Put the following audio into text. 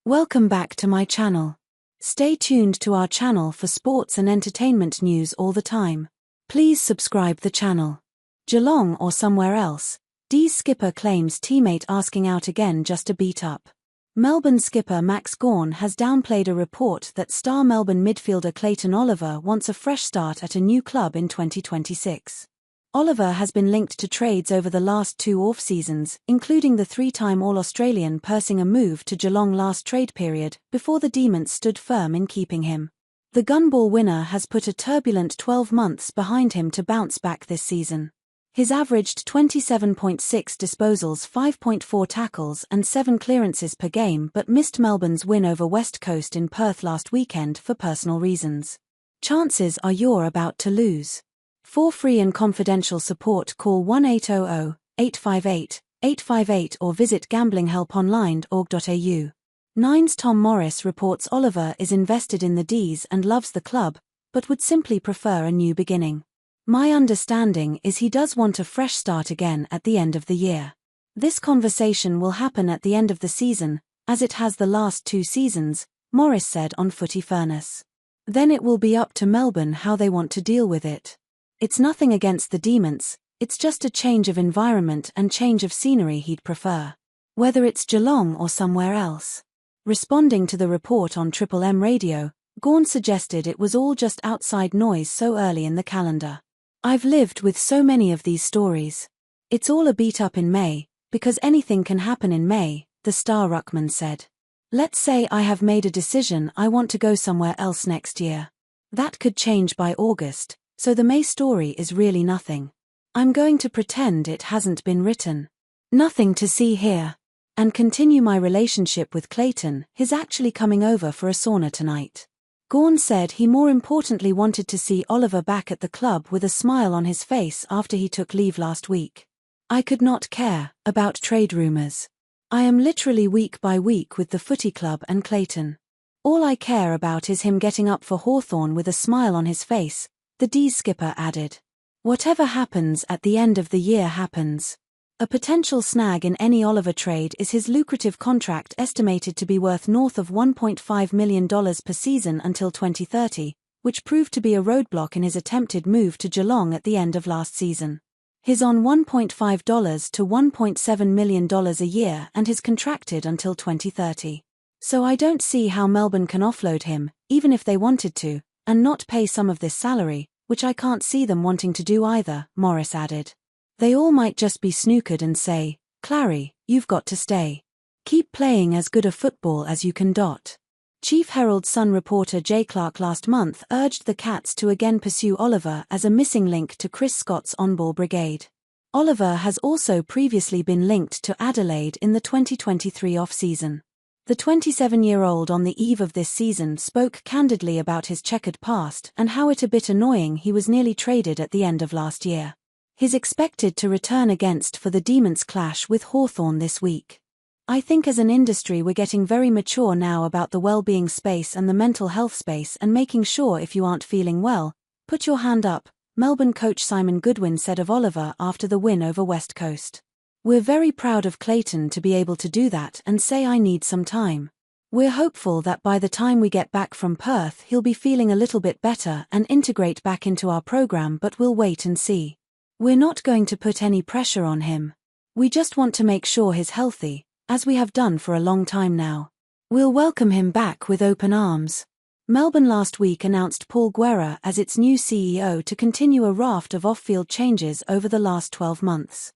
Welcome back to my channel. Stay tuned to our channel for sports and entertainment news all the time. Please subscribe the channel. Geelong or somewhere else, Dees skipper claims teammate asking out again just to beat up. Melbourne skipper Max Gawn has downplayed a report that star Melbourne midfielder Clayton Oliver wants a fresh start at a new club in 2026. Oliver has been linked to trades over the last 2 off-seasons, including the 3-time All-Australian pursuing a move to Geelong last trade period, before the Demons stood firm in keeping him. The Gunball winner has put a turbulent 12 months behind him to bounce back this season. He's averaged 27.6 disposals, 5.4 tackles and 7 clearances per game, but missed Melbourne's win over West Coast in Perth last weekend for personal reasons. Chances are you're about to lose. For free and confidential support, call 1-800-858-858 or visit gamblinghelponline.org.au. Nine's Tom Morris reports Oliver is invested in the Dees and loves the club, but would simply prefer a new beginning. My understanding is he does want a fresh start again at the end of the year. This conversation will happen at the end of the season, as it has the last 2 seasons, Morris said on Footy Furnace. Then it will be up to Melbourne how they want to deal with it. It's nothing against the Demons, it's just a change of environment and change of scenery he'd prefer. Whether it's Geelong or somewhere else. Responding to the report on Triple M radio, Gawn suggested it was all just outside noise so early in the calendar. I've lived with so many of these stories. It's all a beat up in May, because anything can happen in May, the star ruckman said. Let's say I have made a decision I want to go somewhere else next year. That could change by August, so the May story is really nothing. I'm going to pretend it hasn't been written. Nothing to see here. And continue my relationship with Clayton. He's actually coming over for a sauna tonight. Gawn said he more importantly wanted to see Oliver back at the club with a smile on his face after he took leave last week. I could not care about trade rumours. I am literally week by week with the footy club and Clayton. All I care about is him getting up for Hawthorn with a smile on his face, the Dees skipper added. Whatever happens at the end of the year happens. A potential snag in any Oliver trade is his lucrative contract, estimated to be worth north of $1.5 million per season until 2030, which proved to be a roadblock in his attempted move to Geelong at the end of last season. He's on $1.5 to $1.7 million a year and is contracted until 2030. So I don't see how Melbourne can offload him, even if they wanted to, and not pay some of this salary, which I can't see them wanting to do either, Morris added. They all might just be snookered and say, Clary, you've got to stay. Keep playing as good a football as you can. Chief Herald Sun reporter Jay Clark last month urged the Cats to again pursue Oliver as a missing link to Chris Scott's on-ball brigade. Oliver has also previously been linked to Adelaide in the 2023 off-season. The 27-year-old on the eve of this season spoke candidly about his checkered past and how it a bit annoying he was nearly traded at the end of last year. He's expected to return against for the Demons clash with Hawthorn this week. I think as an industry we're getting very mature now about the well-being space and the mental health space and making sure if you aren't feeling well, put your hand up, Melbourne coach Simon Goodwin said of Oliver after the win over West Coast. We're very proud of Clayton to be able to do that and say I need some time. We're hopeful that by the time we get back from Perth he'll be feeling a little bit better and integrate back into our program, but we'll wait and see. We're not going to put any pressure on him. We just want to make sure he's healthy, as we have done for a long time now. We'll welcome him back with open arms. Melbourne last week announced Paul Guerra as its new CEO to continue a raft of off-field changes over the last 12 months.